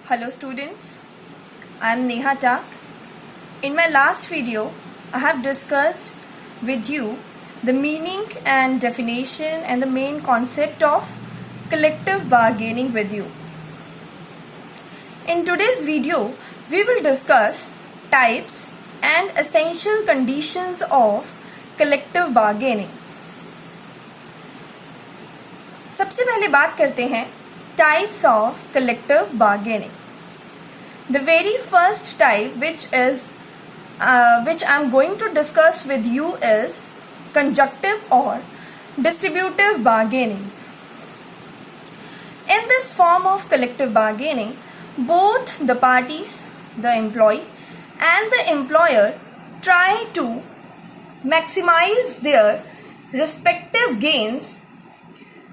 Hello students, I am Neha Tak. In my last video, I have discussed with you the meaning and definition and the main concept of collective bargaining with you. In today's video, we will discuss types and essential conditions of collective bargaining. सबसे पहले बात करते हैं types of collective bargaining. The very first type which I'm going to discuss with you is conjunctive or distributive bargaining. In this form of collective bargaining, both the parties, the employee and the employer, try to maximize their respective gains.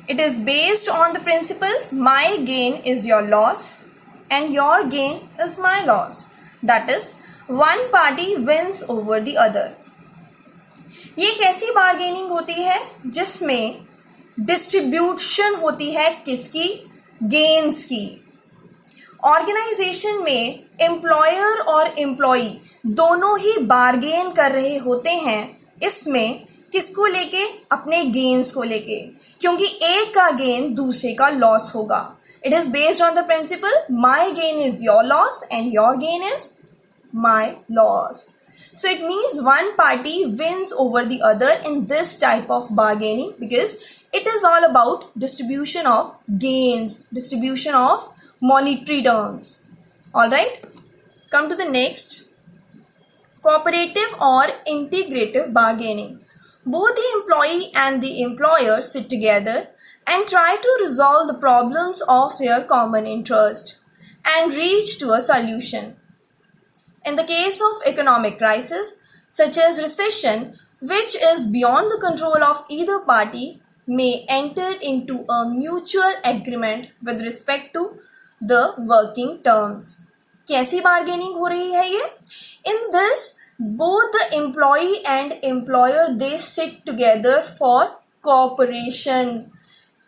It is based on the principle my gain is your loss and your gain is my loss. That is, one party wins over the other. ये एक ऐसी bargaining होती है जिसमें distribution होती है किसकी? Gains की. ऑर्गेनाइजेशन में एम्प्लॉयर और एम्प्लॉई दोनों ही बार्गेन कर रहे होते हैं. इसमें किसको लेके? अपने गेन्स को लेके, क्योंकि एक का गेन दूसरे का लॉस होगा. It is based on the principle my gain is your loss and your gain is my loss. So it means one party wins over the other in this type of bargaining because it is all about distribution of gains, distribution of monetary terms. Alright, come to the next. Cooperative or integrative bargaining. Both the employee and the employer sit together and try to resolve the problems of their common interest and reach to a solution. In the case of economic crisis, such as recession, which is beyond the control of either party, may enter into a mutual agreement with respect to the working terms. कैसी bargaining हो रही है ये? In this, both the employee and employer, they sit together for cooperation.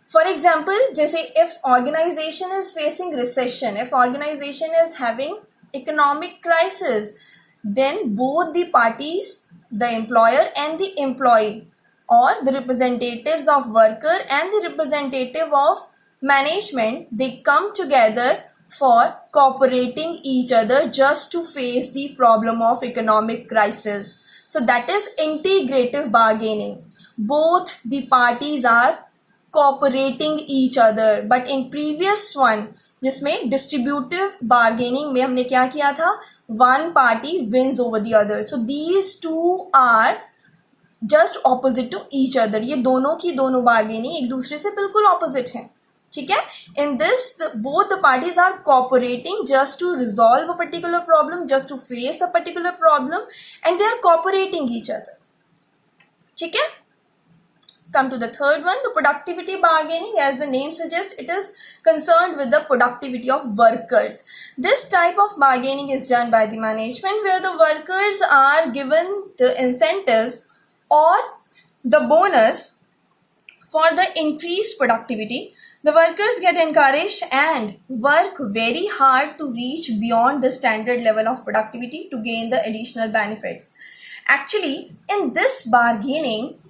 For example, जैसे if organization is facing recession, if organization is having economic crisis, then both the parties, the employer and the employee, or the representatives of worker and the representative of management, they come together for cooperating each other just to face the problem of economic crisis. So that is integrative bargaining. Both the parties are cooperating each other. But in previous one, जिसमें distributive bargaining में हमने क्या किया था? One party wins over the other. So these two are just opposite to each other. ये दोनों की दोनों bargaining एक दूसरे से बिल्कुल opposite हैं. ठीक है? In this, both the parties are cooperating just to resolve a particular problem, just to face a particular problem, and they are cooperating each other. ठीक है? Come to the third one, the productivity bargaining. As the name suggests, it is concerned with the productivity of workers. This type of bargaining is done by the management where the workers are given the incentives or the bonus for the increased productivity. The workers get encouraged and work very hard to reach beyond the standard level of productivity to gain the additional benefits. Actually, in this bargaining,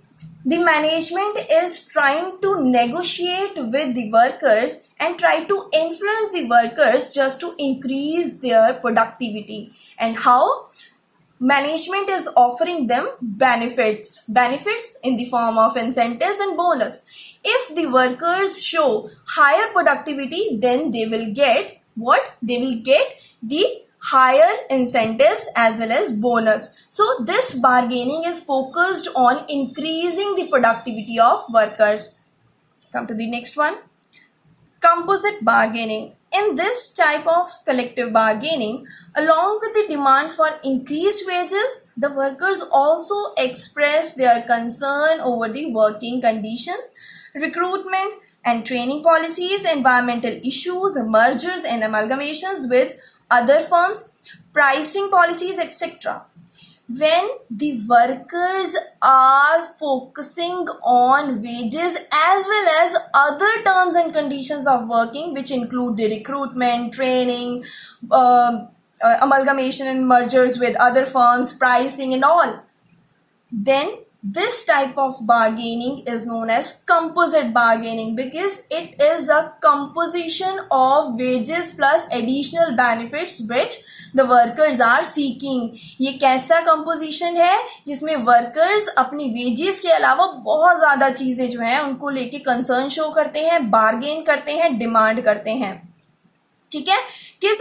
the management is trying to negotiate with the workers and try to influence the workers just to increase their productivity. And how? Management is offering them benefits in the form of incentives and bonus. If the workers show higher productivity, then they will get what? They will get the higher incentives as well as bonus. So this bargaining is focused on increasing the productivity of workers. Come to the next one. Composite bargaining. In this type of collective bargaining, along with the demand for increased wages, the workers also express their concern over the working conditions, recruitment and training policies, environmental issues, mergers and amalgamations with other firms, pricing policies, etc. when the workers are focusing on wages as well as other terms and conditions of working, which include the recruitment, training, amalgamation and mergers with other firms, pricing and all, then this type of bargaining is known as composite bargaining, because it is a composition of wages plus additional benefits which the workers are seeking. ये कैसा composition है जिसमें workers अपनी wages के अलावा बहुत ज़्यादा चीज़ें जो हैं उनको लेके concern show करते हैं, bargain करते हैं, demand करते हैं. ठीक है, किस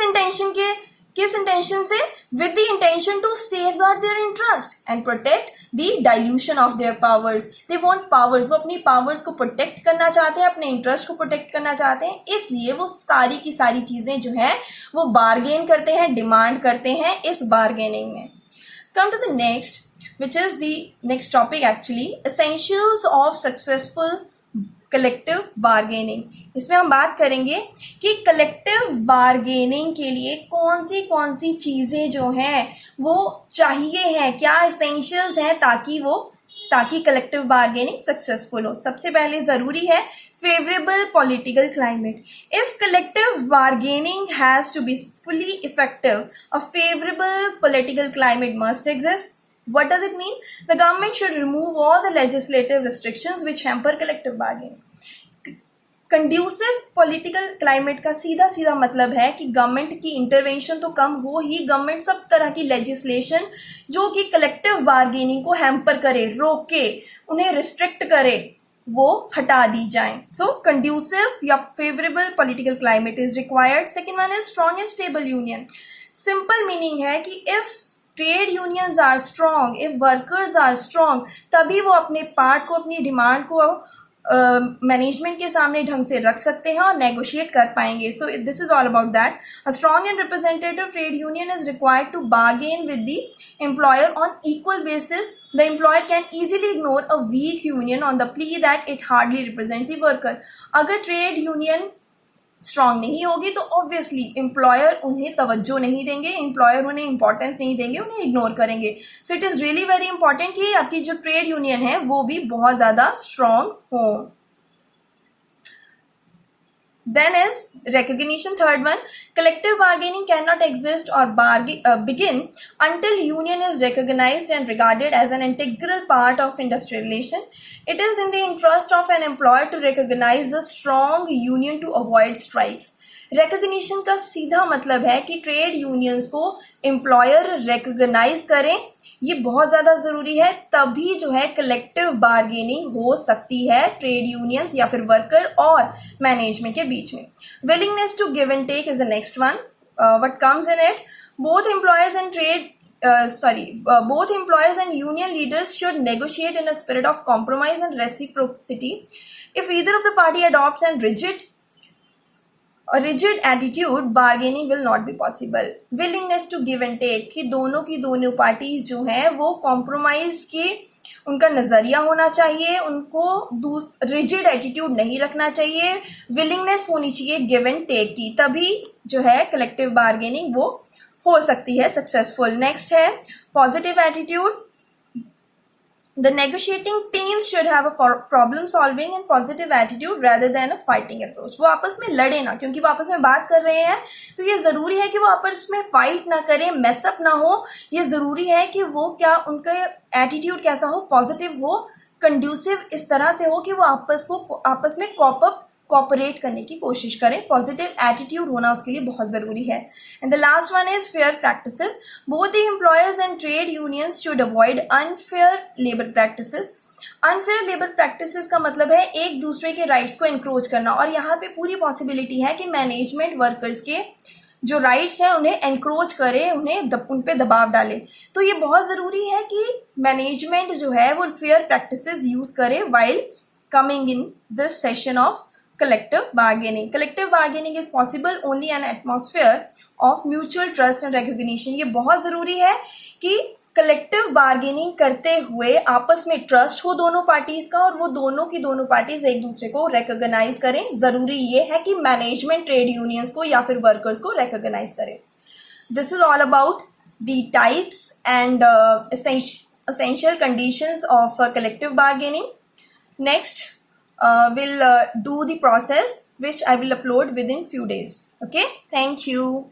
इंटेंशन से? With the intention to safeguard their interest and protect the dilution of their powers. They want powers, वो अपनी पावर्स को प्रोटेक्ट करना चाहते हैं, अपने इंटरेस्ट को प्रोटेक्ट करना चाहते हैं, इसलिए वो सारी की सारी चीजें जो है वो बार्गेन करते हैं, डिमांड करते हैं इस बार्गेनिंग में. Come to the next, which is the next topic actually, essentials of successful collective bargaining. इसमें हम बात करेंगे कि कलेक्टिव बार्गेनिंग के लिए कौन सी चीज़ें जो हैं वो चाहिए हैं, क्या एसेंशियल्स हैं ताकि कलेक्टिव बार्गेनिंग सक्सेसफुल हो. सबसे पहले ज़रूरी है favourable political climate. If collective bargaining has to be fully effective, a favourable political climate must exist. What does it mean? The government should remove all the legislative restrictions which hamper collective bargaining. Conducive political climate का सीधा मतलब है कि government की intervention तो कम हो ही, government सब तरह की लेजिस्लेशन जो कि कलेक्टिव बार्गेनिंग को हैम्पर करे, रोके, उन्हें रिस्ट्रिक्ट करे, वो हटा दी जाए. सो कंड्यूसिव या favourable political climate is required. Second one is strong and stable union. Simple meaning है कि if trade unions are strong, if workers are strong, तभी वो अपने पार्ट को, अपनी डिमांड को मैनेजमेंट के सामने ढंग से रख सकते हैं और नेगोशिएट कर पाएंगे. So this is all about that. A strong and representative trade union is required to bargain with the employer on equal basis. The employer can easily ignore a weak union on the plea that it hardly represents the worker. अगर trade union strong नहीं होगी तो obviously employer उन्हें तवज्जो नहीं देंगे, employer उन्हें importance नहीं देंगे, उन्हें इग्नोर करेंगे. So it is really very important कि आपकी जो ट्रेड यूनियन है वो भी बहुत ज़्यादा स्ट्रांग हो. Then is recognition. Third one, collective bargaining cannot exist or begin until union is recognized and regarded as an integral part of industrial relation. It is in the interest of an employer to recognize a strong union to avoid strikes. Recognition का सीधा मतलब है कि trade unions को employer recognise करें, ये बहुत ज़्यादा ज़रूरी है, तभी जो है कलेक्टिव बार्गेनिंग हो सकती है ट्रेड यूनियंस या फिर वर्कर और मैनेजमेंट के बीच में. Willingness to give and take is the next one. What comes in it? Both employers and union leaders should negotiate in a spirit of compromise and reciprocity. If either of the party adopts a rigid attitude, bargaining will not be possible. Willingness to give and take, कि दोनों की दोनों parties जो हैं वो compromise के उनका नज़रिया होना चाहिए, उनको रिजिड एटीट्यूड नहीं रखना चाहिए, विलिंगनेस होनी चाहिए गिव एंड टेक की, तभी जो है कलेक्टिव बार्गेनिंग वो हो सकती है सक्सेसफुल. नेक्स्ट है positive attitude. The negotiating teams should have a problem solving and positive attitude rather than a fighting approach. वो आपस में लड़े ना, क्योंकि वो आपस में बात कर रहे हैं तो ये ज़रूरी है कि वो आपस में फाइट ना करें, मेसअप ना हो. ये ज़रूरी है कि वो उनका एटीट्यूड कैसा हो, पॉजिटिव हो, कंड्यूसिव इस तरह से हो कि वो आपस में कोऑपरेट करने की कोशिश करें. पॉजिटिव एटीट्यूड होना उसके लिए बहुत ज़रूरी है. And the last one is fair practices. Both the employers and trade unions should avoid unfair labour practices. Unfair labour practices का मतलब है एक दूसरे के राइट्स को इंक्रोच करना, और यहाँ पे पूरी पॉसिबिलिटी है कि मैनेजमेंट वर्कर्स के जो राइट्स हैं उन्हें एनक्रोच करे, उन पे दबाव डाले. तो ये बहुत ज़रूरी है कि मैनेजमेंट जो है वो फेयर प्रैक्टिसेस यूज़ करे while coming in this session of collective bargaining. Collective bargaining is possible only in an atmosphere of mutual trust and recognition. ये बहुत ज़रूरी है कि कलेक्टिव बार्गेनिंग करते हुए आपस में ट्रस्ट हो दोनों पार्टीज का, और वो दोनों की दोनों पार्टीज एक दूसरे को रिकॉग्नाइज करें. ज़रूरी ये है कि मैनेजमेंट ट्रेड यूनियंस को या फिर वर्कर्स को रिकॉग्नाइज करें. This is all about the types and essential conditions of collective bargaining. Next, we'll do the process which I will upload within few days. Okay, thank you.